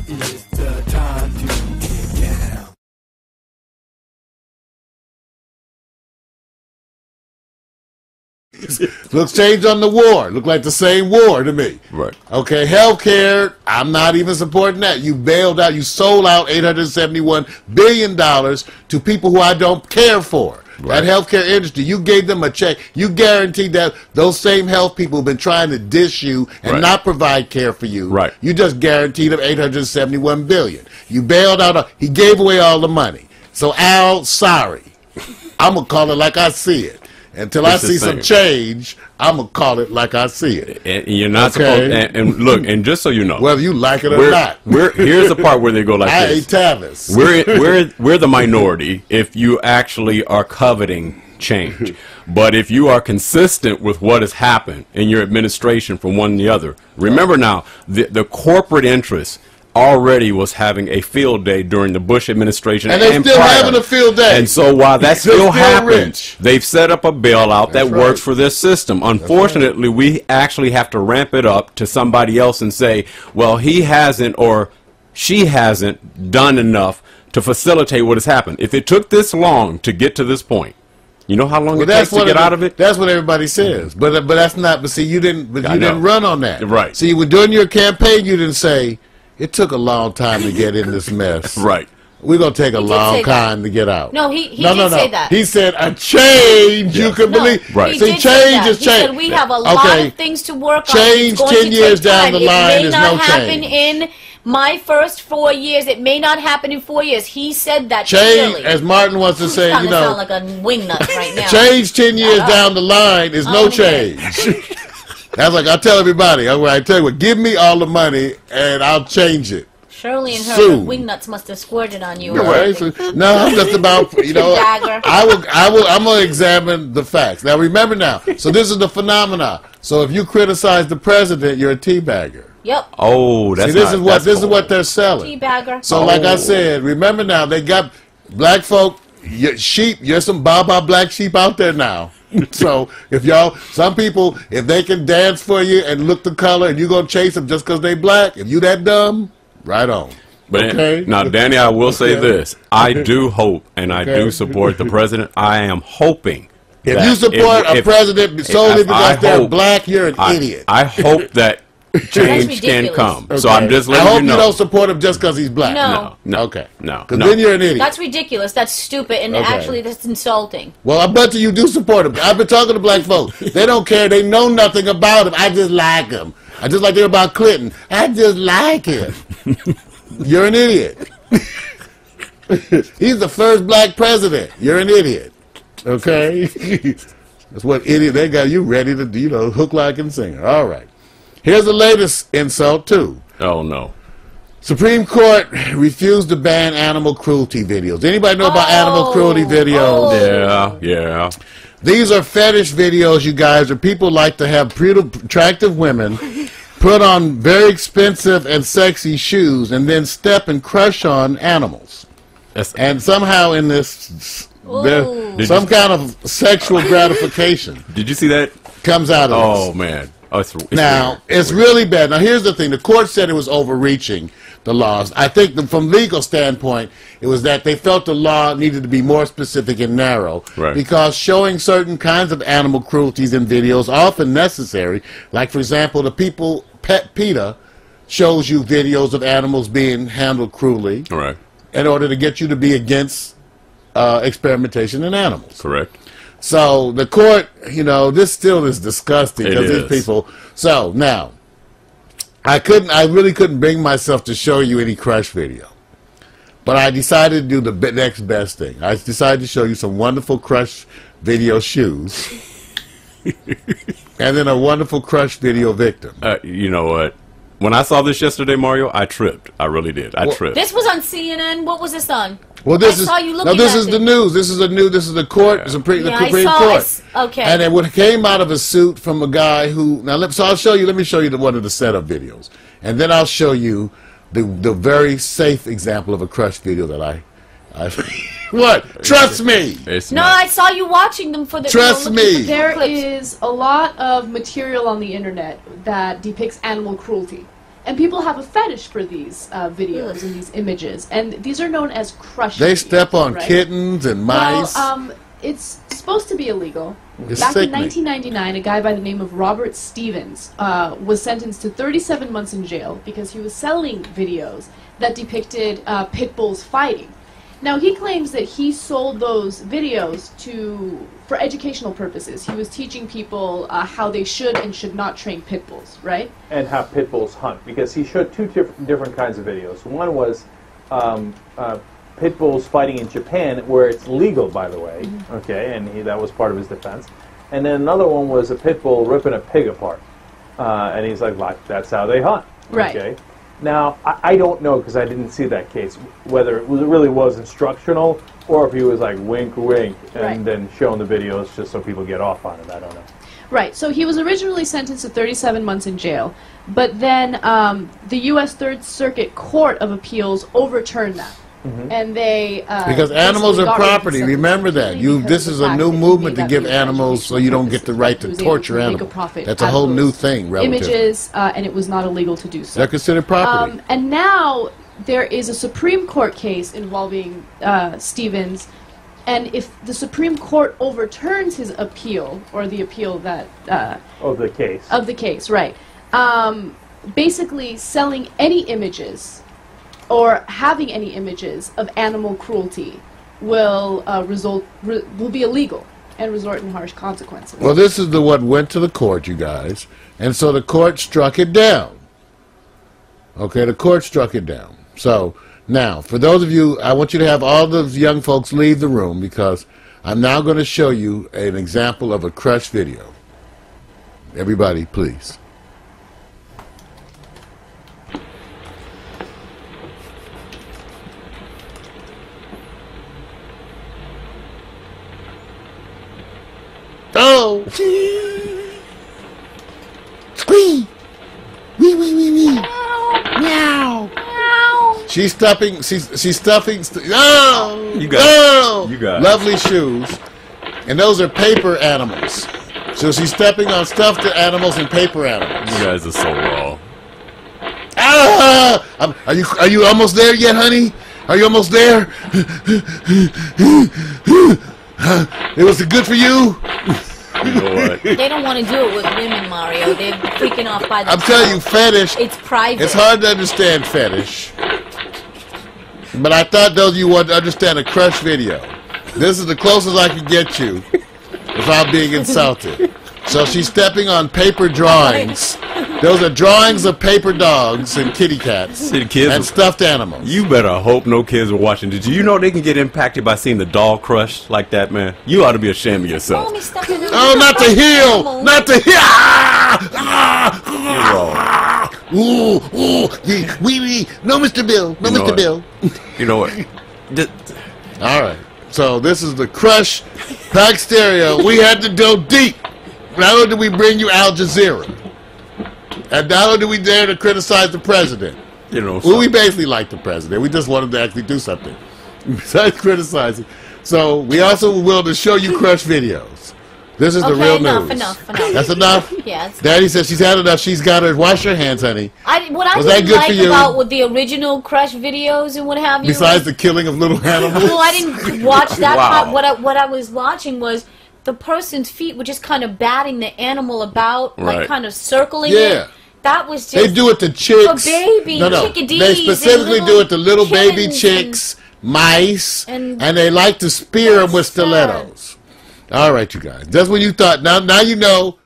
It's the time to get down. Looks changed on the war. Look like the same war to me. Right. Okay, healthcare, I'm not even supporting that. You bailed out, you sold out $871 billion to people who I don't care for. Right. That healthcare industry, you gave them a check. You guaranteed that those same health people have been trying to dish you and Right. not provide care for you. Right. You just guaranteed them $871 billion. You bailed out, he gave away all the money. So Al, sorry. I'm going to call it like I see it. Until I see some change, I'm going to call it like I see it. And you're not supposed and look, and just so you know, Whether you like it or not. Here's the part where they go like I this. ate Tavis. We're the minority if you actually are coveting change. But if you are consistent with what has happened in your administration from one to the other, remember now, the corporate interests already was having a field day during the Bush administration, and they're still prior. having a field day. And so while that still happens, rich. they've set up a bailout that right. works for this system. Unfortunately, we actually have to ramp it up to somebody else and say, well, he hasn't or she hasn't done enough to facilitate what has happened. If it took this long to get to this point, you know how long it takes to get out of it? That's what everybody says. But that's not. But see, you didn't run on that. Right. See, when doing your campaign, you didn't say it took a long time to get in this mess. Right. We're going to take a long time to get out. No, he did say that. He said a change you could believe. Right. See, change is change. He said we have a lot of things to work on. Change 10 years down the line is no change. It may not happen in my first 4 years. It may not happen in 4 years. He said that change, clearly. as Martin wants to say, you know. Sound like a wingnut right now. Change 10 years down the line is no change. That's like I tell everybody. I tell you what, give me all the money and I'll change it. Shirley and her wingnuts must have squirted on you. Right. So, no, I'm just about, you know, I'm going to examine the facts. Now, remember now, so this is the phenomena. So if you criticize the president, you're a teabagger. Yep. Oh, that's See, this is what they're selling. Teabagger. So like I said, remember now, they got black folk, sheep, there's some Baba black sheep out there now. So if some people, if they can dance for you and look the color and you're going to chase them just because they black, if you that dumb, right on. But now, Danny, I will say this. I do hope and I do support the president. I am hoping. If you support a president solely because they're black, you're an idiot. I hope that change can come. So I'm just letting you know. I hope you don't support him just because he's black. No. Okay. No. Because then you're an idiot. That's ridiculous. That's stupid. And actually, that's insulting. Well, I bet you do support him. I've been talking to black folks. They don't care. They know nothing about him. I just like him. I just like they're about Clinton. I just like him. You're an idiot. He's the first black president. You're an idiot. Okay? That's what idiot they got you ready to, hook, line, and singer. All right. Here's the latest insult, too. Oh, no. Supreme Court refused to ban animal cruelty videos. Anybody know about animal cruelty videos? Yeah. These are fetish videos, you guys, where people like to have attractive women put on very expensive and sexy shoes and then step and crush on animals. And somehow in this, there's some kind of sexual gratification. Did you see that? Comes out of this. Oh, man. It's really bad. Now, here's the thing. The court said it was overreaching the laws. I think from legal standpoint, it was that they felt the law needed to be more specific and narrow. Right. Because showing certain kinds of animal cruelties in videos often necessary. Like, for example, the Pet PETA shows you videos of animals being handled cruelly. Right. In order to get you to be against experimentation in animals. Correct. So the court, this still is disgusting because these people. So now, I really couldn't bring myself to show you any crush video, but I decided to do the next best thing. I decided to show you some wonderful crush video shoes, and then a wonderful crush video victim. You know what? When I saw this yesterday, Mario, I tripped. I really did. I tripped. This was on CNN. What was this on? Well, this is the news. This is the court, the Supreme Court. Okay. And then what came out of a suit from a guy who so I'll show you. Let me show you one of the setup videos, and then I'll show you the very safe example of a crush video that I what? Trust me. I saw you watching them for the. Trust me. There is a lot of material on the internet that depicts animal cruelty. And people have a fetish for these videos and these images, and these are known as crush. They videos, step on right? kittens and mice. Well, it's supposed to be illegal. It's Back in sickening. 1999, a guy by the name of Robert Stevens was sentenced to 37 months in jail because he was selling videos that depicted pit bulls fighting. Now, he claims that he sold those videos for educational purposes. He was teaching people how they should and should not train pit bulls, right? And how pit bulls hunt, because he showed two different kinds of videos. One was pit bulls fighting in Japan, where it's legal, by the way. Okay, and that was part of his defense. And then another one was a pit bull ripping a pig apart, and he's like, that's how they hunt. Right. Okay. Now, I don't know, because I didn't see that case, whether it really was instructional or if he was like wink, wink, and Right. then showing the videos just so people get off on it. I don't know. Right, so he was originally sentenced to 37 months in jail, but then the U.S. Third Circuit Court of Appeals overturned that. And they Because animals basically are got rid of the property. sentence Remember that. completely because This of is the a fact new that he movement made to that give video for animals so educational you don't get the purposes. right He to was able torture make a animals. profit That's a out of whole new those thing, relative. images, and it was not illegal to do so. They're considered property. And now there is a Supreme Court case involving Stevens, and if the Supreme Court overturns his appeal, or the appeal that Of the case. of the case, right? Basically, selling any images or having any images of animal cruelty will will be illegal and result in harsh consequences. Well, this is what went to the court, you guys. And so the court struck it down. Okay, the court struck it down. So, now, for those of you, I want you to have all those young folks leave the room because I'm now going to show you an example of a crush video. Everybody, please. Oh! Squee! Wee wee wee wee! Meow! She's stuffing. She's stuffing. Oh! You got it. Oh! You got it. Lovely shoes, and those are paper animals. So she's stepping on stuffed animals and paper animals. You guys are so raw. Ah! Are you almost there yet, honey? Are you almost there? It was good for you. You know what? They don't want to do it with women, Mario. They're freaking off by I'm themselves. telling you, fetish. It's private. It's hard to understand fetish. But I thought those of you want to understand a crush video. This is the closest I could get you without being insulted. So she's stepping on paper drawings. Those are drawings of paper dogs and kitty cats See, the kids and are- stuffed animals. You better hope no kids are watching. Did you know they can get impacted by seeing the doll crush like that, man? You ought to be ashamed of yourself. Mommy stuck in Oh, not the heel! Not the heel! Ah! Ooh, ooh, wee. No, Mr. Bill. No, You know Mr. what? Bill. You know what? All right. So this is the Crush Pack Stereo. We had to go deep. Not only did we bring you Al Jazeera, and not only did we dare to criticize the president, You know. well, we basically like the president. We just wanted to actually do something besides criticizing. So we also were willing to show you Crush videos. This is the real enough, news. enough. That's enough? Yes. Daddy says she's had enough. She's got her. Wash your hands, honey. What I Was that didn't good like for you? about with the original Crush videos and what have you. Besides the killing of little animals. well, I didn't watch that Wow. part. What I was watching was the person's feet were just kind of batting the animal about, like Right. kind of circling Yeah. it. That was just They do it to chicks. For baby chickadees They specifically and do it to little little baby kittens chicks, mice, and- and they like to spear them with That's sad. stilettos. All right, you guys. That's what you thought. Now you know